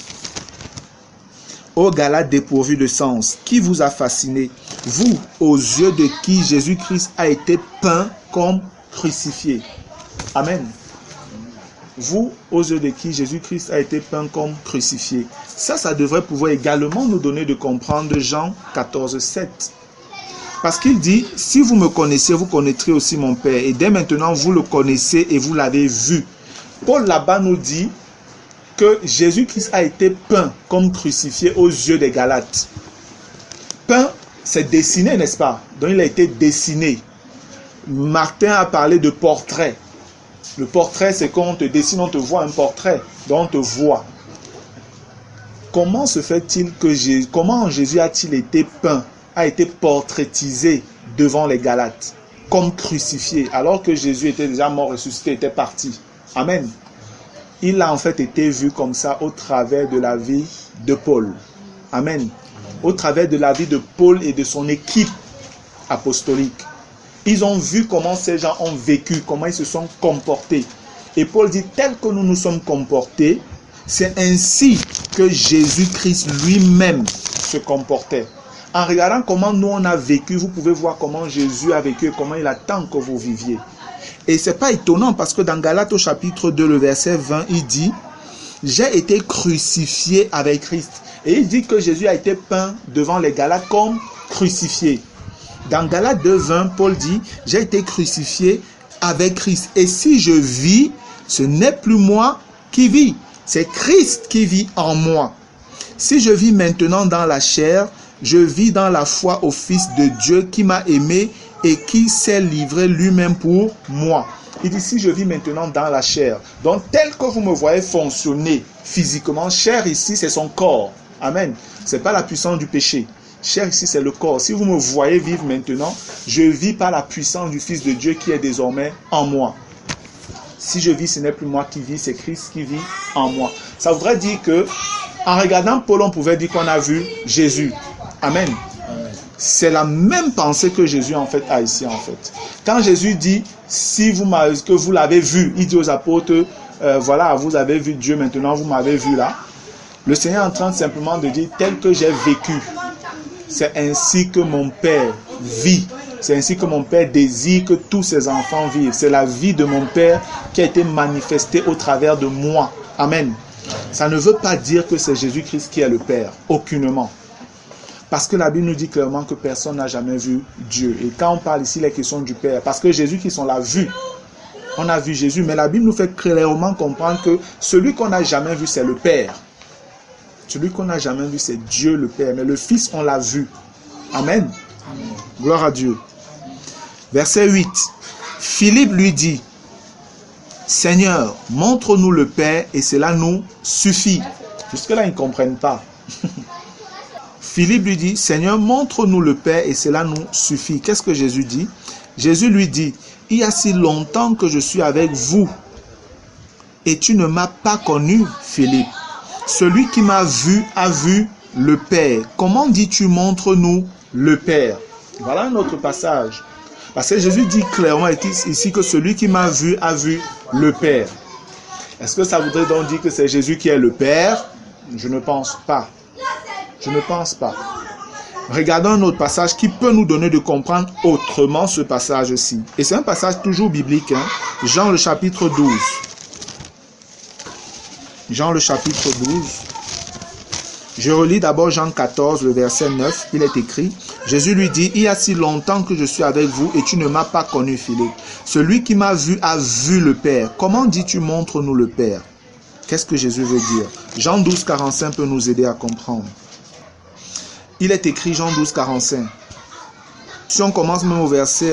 Ô Galates dépourvus de sens, qui vous a fasciné, vous, aux yeux de qui Jésus-Christ a été peint comme crucifié. Amen. Vous, aux yeux de qui Jésus-Christ a été peint comme crucifié. Ça devrait pouvoir également nous donner de comprendre Jean 14, 7. Parce qu'il dit, si vous me connaissez, vous connaîtrez aussi mon Père. Et dès maintenant, vous le connaissez et vous l'avez vu. Paul là-bas nous dit que Jésus-Christ a été peint comme crucifié aux yeux des Galates. Peint, c'est dessiné, n'est-ce pas? Donc il a été dessiné. Martin a parlé de portrait. Le portrait, c'est quand on te dessine, on te voit un portrait, donc on te voit. Comment se fait-il que comment Jésus a-t-il été peint, a été portraitisé devant les Galates, comme crucifié, alors que Jésus était déjà mort, ressuscité, était parti? Amen. Il a en fait été vu comme ça au travers de la vie de Paul. Amen. Au travers de la vie de Paul et de son équipe apostolique. Ils ont vu comment ces gens ont vécu, comment ils se sont comportés. Et Paul dit, tel que nous nous sommes comportés, c'est ainsi que Jésus-Christ lui-même se comportait. En regardant comment nous on a vécu, vous pouvez voir comment Jésus a vécu et comment il attend que vous viviez. Et ce n'est pas étonnant parce que dans Galates au chapitre 2, le verset 20, il dit « J'ai été crucifié avec Christ ». Et il dit que Jésus a été peint devant les Galates comme crucifié. Dans Galates 2, 20, Paul dit « J'ai été crucifié avec Christ. Et si je vis, ce n'est plus moi qui vis, c'est Christ qui vit en moi. Si je vis maintenant dans la chair, je vis dans la foi au Fils de Dieu qui m'a aimé et qui s'est livré lui-même pour moi. » Il dit, si je vis maintenant dans la chair, donc tel que vous me voyez fonctionner physiquement, chair ici, c'est son corps. Amen. Ce n'est pas la puissance du péché. Chair ici, c'est le corps. Si vous me voyez vivre maintenant, je vis par la puissance du Fils de Dieu qui est désormais en moi. si je vis, ce n'est plus moi qui vis, c'est Christ qui vit en moi. Ça voudrait dire que, en regardant Paul, on pouvait dire qu'on a vu Jésus. Amen. C'est la même pensée que Jésus en fait a ici en fait. Quand Jésus dit, si vous que vous l'avez vu, il dit aux apôtres, voilà, vous avez vu Dieu, maintenant vous m'avez vu là. Le Seigneur est en train simplement de dire, tel que j'ai vécu, c'est ainsi que mon Père vit. C'est ainsi que mon Père désire que tous ses enfants vivent. C'est la vie de mon Père qui a été manifestée au travers de moi. Amen. Ça ne veut pas dire que c'est Jésus-Christ qui est le Père. Aucunement. Parce que la Bible nous dit clairement que personne n'a jamais vu Dieu. Et quand on parle ici, les questions du Père, parce que Jésus-Christ, on l'a vu. On a vu Jésus, mais la Bible nous fait clairement comprendre que celui qu'on n'a jamais vu, c'est le Père. Celui qu'on n'a jamais vu, c'est Dieu le Père. Mais le Fils, on l'a vu. Amen. Gloire à Dieu. Verset 8. Philippe lui dit, Seigneur, montre-nous le Père et cela nous suffit. Jusque-là, ils ne comprennent pas. Philippe lui dit, Seigneur, montre-nous le Père et cela nous suffit. Qu'est-ce que Jésus dit? Jésus lui dit, il y a si longtemps que je suis avec vous et tu ne m'as pas connu, Philippe. Celui qui m'a vu a vu le Père. Comment dis-tu montre-nous le Père? Voilà un autre passage. Parce que Jésus dit clairement ici que celui qui m'a vu a vu le Père. Est-ce que ça voudrait donc dire que c'est Jésus qui est le Père? Je ne pense pas. Je ne pense pas. Regardons un autre passage qui peut nous donner de comprendre autrement ce passage-ci. Et c'est un passage toujours biblique. Jean le chapitre 12. Jean le chapitre 12. Je relis d'abord Jean 14, le verset 9. Il est écrit, Jésus lui dit, il y a si longtemps que je suis avec vous et tu ne m'as pas connu, Philippe. Celui qui m'a vu a vu le Père. Comment dis-tu montre-nous le Père? Qu'est-ce que Jésus veut dire? Jean 12, 45 peut nous aider à comprendre. Il est écrit Jean 12, 45. Si on commence même au verset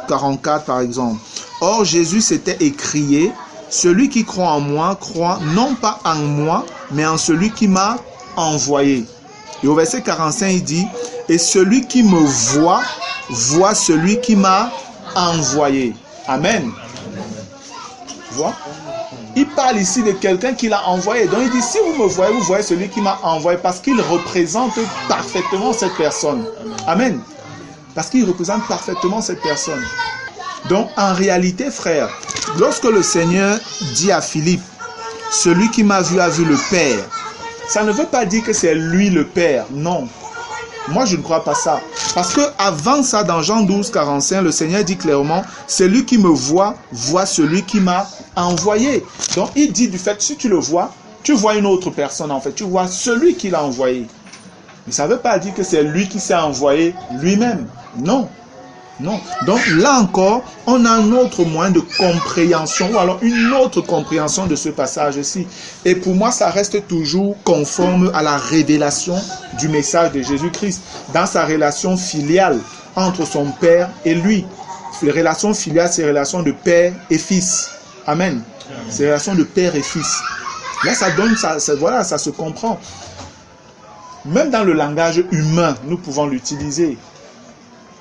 44 par exemple. Or Jésus s'était écrié, celui qui croit en moi, croit non pas en moi, mais en celui qui m'a envoyé. Et au verset 45, il dit, et celui qui me voit, voit celui qui m'a envoyé. Amen. Tu vois? Il parle ici de quelqu'un qui l'a envoyé. Donc il dit, si vous me voyez, vous voyez celui qui m'a envoyé, parce qu'il représente parfaitement cette personne. Amen. Parce qu'il représente parfaitement cette personne. Donc en réalité, frère, lorsque le Seigneur dit à Philippe, celui qui m'a vu a vu le Père, ça ne veut pas dire que c'est lui le Père, non. Moi, je ne crois pas ça. Parce que avant ça, dans Jean 12, 45, le Seigneur dit clairement, celui qui me voit, voit celui qui m'a envoyé. Donc, il dit du fait, si tu le vois, tu vois une autre personne en fait. Tu vois celui qui l'a envoyé. Mais ça ne veut pas dire que c'est lui qui s'est envoyé lui-même. Non. Non. Donc là encore, on a un autre moyen de compréhension, ou alors une autre compréhension de ce passage-ci. Et pour moi, ça reste toujours conforme à la révélation du message de Jésus-Christ, dans sa relation filiale entre son Père et lui. Les relations filiales, c'est les relations de Père et Fils. Amen. C'est les relations de Père et Fils. Là, ça donne, voilà, ça se comprend. Même dans le langage humain, nous pouvons l'utiliser.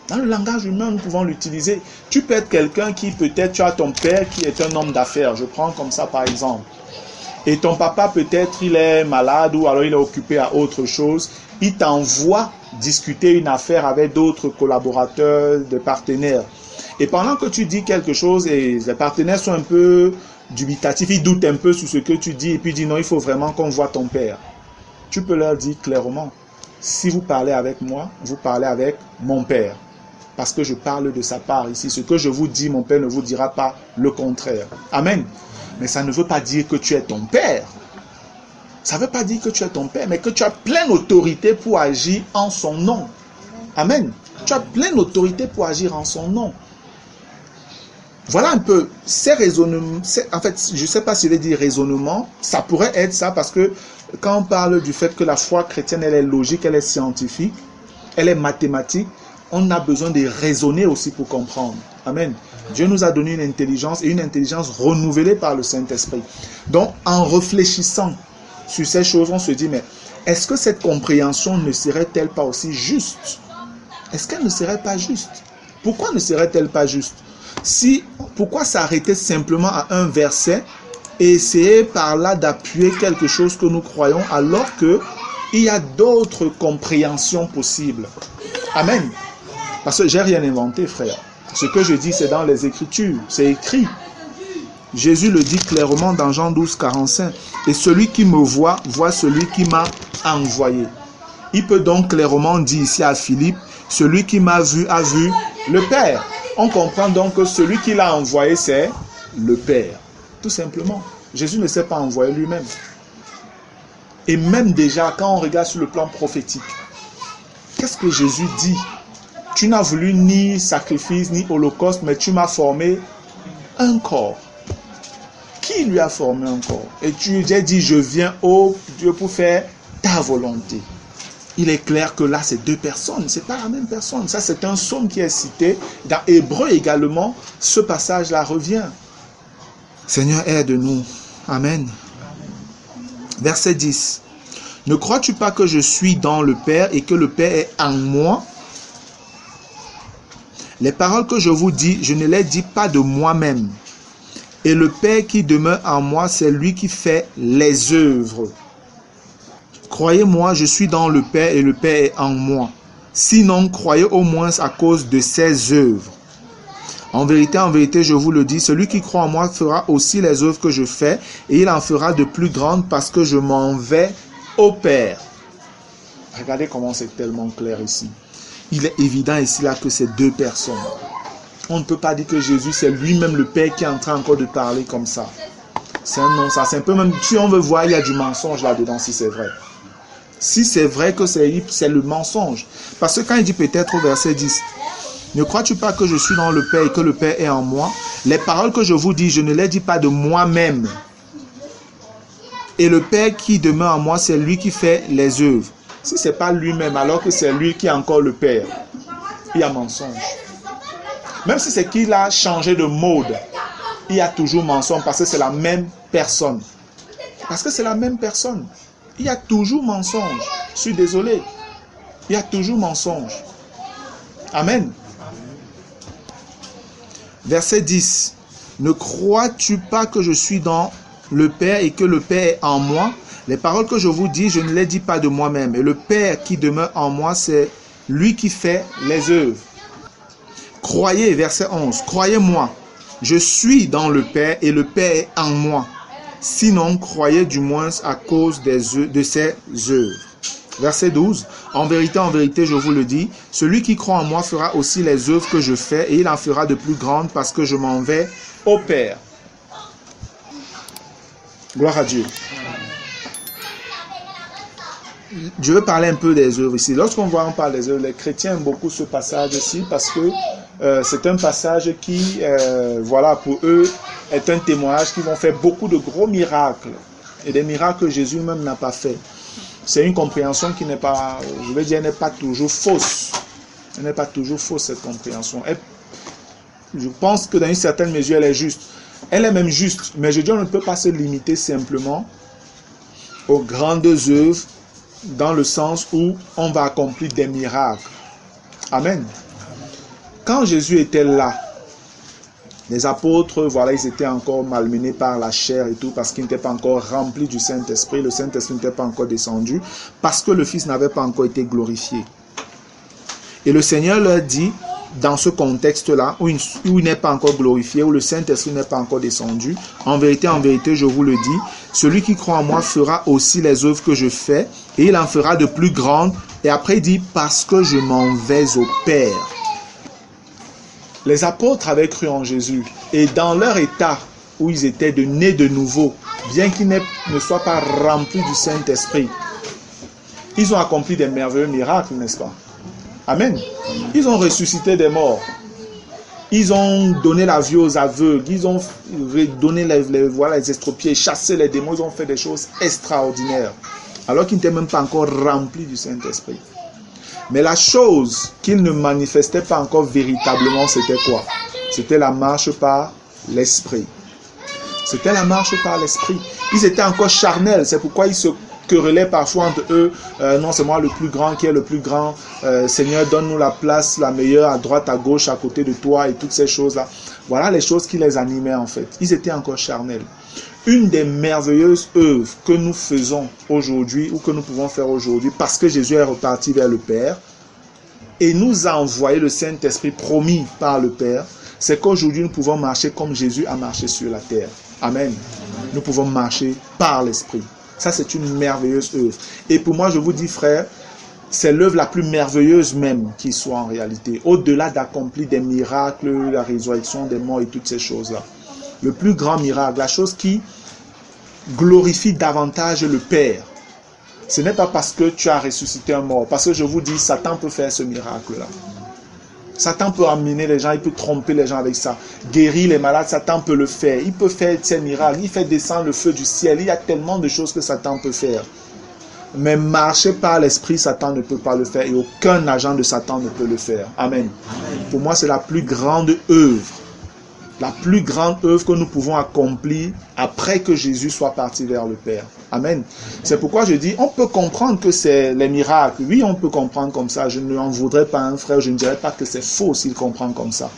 Dans le langage humain, nous pouvons l'utiliser. Tu peux être quelqu'un qui, peut-être, tu as ton père qui est un homme d'affaires. Je prends comme ça, par exemple. Et ton papa, peut-être, il est malade ou alors il est occupé à autre chose. Il t'envoie discuter une affaire avec d'autres collaborateurs, des partenaires. Et pendant que tu dis quelque chose, et les partenaires sont un peu dubitatifs, ils doutent un peu sur ce que tu dis, et puis ils disent non, il faut vraiment qu'on voit ton père. Tu peux leur dire clairement, si vous parlez avec moi, vous parlez avec mon père. Parce que je parle de sa part ici. Ce que je vous dis, mon Père ne vous dira pas le contraire. Amen. Mais ça ne veut pas dire que tu es ton Père. Ça ne veut pas dire que tu es ton Père, mais que tu as pleine autorité pour agir en son nom. Amen. Tu as pleine autorité pour agir en son nom. Voilà un peu ces raisonnements. En fait, je ne sais pas si je vais dire raisonnement. Ça pourrait être ça parce que quand on parle du fait que la foi chrétienne, elle est logique, elle est scientifique, elle est mathématique, on a besoin de raisonner aussi pour comprendre. Amen. Dieu nous a donné une intelligence et une intelligence renouvelée par le Saint-Esprit. Donc, en réfléchissant sur ces choses, on se dit, mais est-ce que cette compréhension ne serait-elle pas aussi juste? Est-ce qu'elle ne serait pas juste? Pourquoi ne serait-elle pas juste? Pourquoi s'arrêter simplement à un verset et essayer par là d'appuyer quelque chose que nous croyons alors qu'il y a d'autres compréhensions possibles? Amen. Parce que j'ai rien inventé, frère. Ce que je dis, c'est dans les Écritures. C'est écrit. Jésus le dit clairement dans Jean 12, 45. Et celui qui me voit, voit celui qui m'a envoyé. Il peut donc clairement dire ici à Philippe, celui qui m'a vu a vu le Père. On comprend donc que celui qui l'a envoyé, c'est le Père. Tout simplement. Jésus ne s'est pas envoyé lui-même. Et même déjà, quand on regarde sur le plan prophétique, qu'est-ce que Jésus dit? Tu n'as voulu ni sacrifice, ni holocauste, mais tu m'as formé un corps. Qui lui a formé un corps? Et j'ai dit, je viens, ô Dieu, pour faire ta volonté. Il est clair que là, c'est deux personnes. Ce n'est pas la même personne. Ça, c'est un psaume qui est cité. Dans Hébreu également, ce passage-là revient. Seigneur, aide-nous. Amen. Verset 10. Ne crois-tu pas que je suis dans le Père et que le Père est en moi? Les paroles que je vous dis, je ne les dis pas de moi-même. Et le Père qui demeure en moi, c'est lui qui fait les œuvres. Croyez-moi, je suis dans le Père et le Père est en moi. Sinon, croyez au moins à cause de ses œuvres. En vérité, je vous le dis, celui qui croit en moi fera aussi les œuvres que je fais, et il en fera de plus grandes parce que je m'en vais au Père. Regardez comment c'est tellement clair ici. Il est évident ici là que c'est deux personnes. On ne peut pas dire que Jésus, c'est lui-même le Père qui est en train encore de parler comme ça. C'est un non-sens. C'est un peu même, si on veut voir, il y a du mensonge là-dedans, si c'est vrai. Si c'est vrai que c'est le mensonge. Parce que quand il dit peut-être au verset 10, ne crois-tu pas que je suis dans le Père et que le Père est en moi? Les paroles que je vous dis, je ne les dis pas de moi-même. Et le Père qui demeure en moi, c'est lui qui fait les œuvres. Si ce n'est pas lui-même, alors que c'est lui qui est encore le Père, il y a mensonge. Même si c'est qu'il a changé de mode, il y a toujours mensonge parce que c'est la même personne. Parce que c'est la même personne. Il y a toujours mensonge. Je suis désolé. Il y a toujours mensonge. Amen. Verset 10. Ne crois-tu pas que je suis dans le Père et que le Père est en moi? Les paroles que je vous dis, je ne les dis pas de moi-même. Et le Père qui demeure en moi, c'est lui qui fait les œuvres. Croyez, verset 11. Croyez-moi, je suis dans le Père et le Père est en moi. Sinon, croyez du moins à cause de ses œuvres. Verset 12. En vérité, je vous le dis, celui qui croit en moi fera aussi les œuvres que je fais et il en fera de plus grandes parce que je m'en vais au Père. Gloire à Dieu. Je veux parler un peu des œuvres ici. Lorsqu'on parle des œuvres, les chrétiens aiment beaucoup ce passage ici parce que c'est un passage qui, voilà, pour eux, est un témoignage qu'ils vont faire beaucoup de gros miracles. Et des miracles que Jésus même n'a pas fait. C'est une compréhension qui n'est pas, je vais dire, n'est pas toujours fausse. Elle n'est pas toujours fausse, cette compréhension. Je pense que dans une certaine mesure, elle est juste. Elle est même juste, mais je dis, on ne peut pas se limiter simplement aux grandes œuvres dans le sens où on va accomplir des miracles. Amen. Quand Jésus était là, les apôtres, voilà, ils étaient encore malmenés par la chair et tout, parce qu'ils n'étaient pas encore remplis du Saint-Esprit. Le Saint-Esprit n'était pas encore descendu, parce que le Fils n'avait pas encore été glorifié. Et le Seigneur leur dit, dans ce contexte-là, où il n'est pas encore glorifié, où le Saint-Esprit n'est pas encore descendu, en vérité, je vous le dis, celui qui croit en moi fera aussi les œuvres que je fais, et il en fera de plus grandes. Et après, il dit, parce que je m'en vais au Père. Les apôtres avaient cru en Jésus, et dans leur état où ils étaient nés de nouveau, bien qu'ils ne soient pas remplis du Saint-Esprit, ils ont accompli des merveilleux miracles, n'est-ce pas? Amen. Ils ont ressuscité des morts. Ils ont donné la vie aux aveugles. Ils ont donné les estropiés, chassé les démons. Ils ont fait des choses extraordinaires. Alors qu'ils n'étaient même pas encore remplis du Saint-Esprit. Mais la chose qu'ils ne manifestaient pas encore véritablement, c'était quoi? C'était la marche par l'Esprit. C'était la marche par l'Esprit. Ils étaient encore charnels. C'est pourquoi ils se querellaient parfois entre eux. Non, c'est moi le plus grand qui est le plus grand. Seigneur, donne-nous la place la meilleure à droite, à gauche, à côté de toi et toutes ces choses-là. Voilà les choses qui les animaient en fait. Ils étaient encore charnels. Une des merveilleuses œuvres que nous faisons aujourd'hui ou que nous pouvons faire aujourd'hui parce que Jésus est reparti vers le Père et nous a envoyé le Saint-Esprit promis par le Père, c'est qu'aujourd'hui nous pouvons marcher comme Jésus a marché sur la terre. Amen. Nous pouvons marcher par l'Esprit. Ça, c'est une merveilleuse œuvre. Et pour moi, je vous dis, frère, c'est l'œuvre la plus merveilleuse même qui soit en réalité. Au-delà d'accomplir des miracles, la résurrection des morts et toutes ces choses-là. Le plus grand miracle, la chose qui glorifie davantage le Père. Ce n'est pas parce que tu as ressuscité un mort. Parce que je vous dis, Satan peut faire ce miracle-là. Satan peut amener les gens, il peut tromper les gens avec ça. Guérir les malades, Satan peut le faire. Il peut faire ces miracles, il fait descendre le feu du ciel. Il y a tellement de choses que Satan peut faire. Mais marcher par l'esprit, Satan ne peut pas le faire. Et aucun agent de Satan ne peut le faire. Amen. Pour moi, c'est la plus grande œuvre. La plus grande œuvre que nous pouvons accomplir après que Jésus soit parti vers le Père. Amen. C'est pourquoi je dis, on peut comprendre que c'est les miracles. Oui, on peut comprendre comme ça. Je ne en voudrais pas un frère, je ne dirais pas que c'est faux s'il comprend comme ça.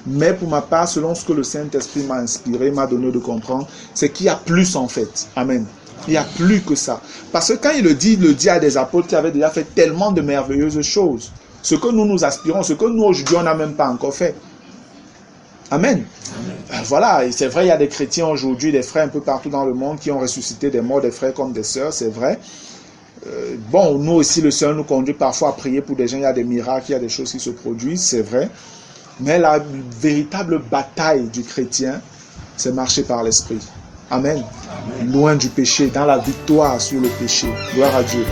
Mais pour ma part, selon ce que le Saint-Esprit m'a inspiré, m'a donné de comprendre, c'est qu'il y a plus en fait. Amen. Il n'y a plus que ça. Parce que quand il le dit à des apôtres qui avaient déjà fait tellement de merveilleuses choses. Ce que nous aspirons, ce que nous aujourd'hui on n'a même pas encore fait. Amen. Voilà, et c'est vrai, il y a des chrétiens aujourd'hui, des frères un peu partout dans le monde qui ont ressuscité des morts, des frères comme des sœurs, c'est vrai. Bon, nous aussi, le Seigneur nous conduit parfois à prier pour des gens, il y a des miracles, il y a des choses qui se produisent, c'est vrai. Mais la véritable bataille du chrétien, c'est marcher par l'esprit. Amen. Loin du péché, dans la victoire sur le péché. Gloire à Dieu.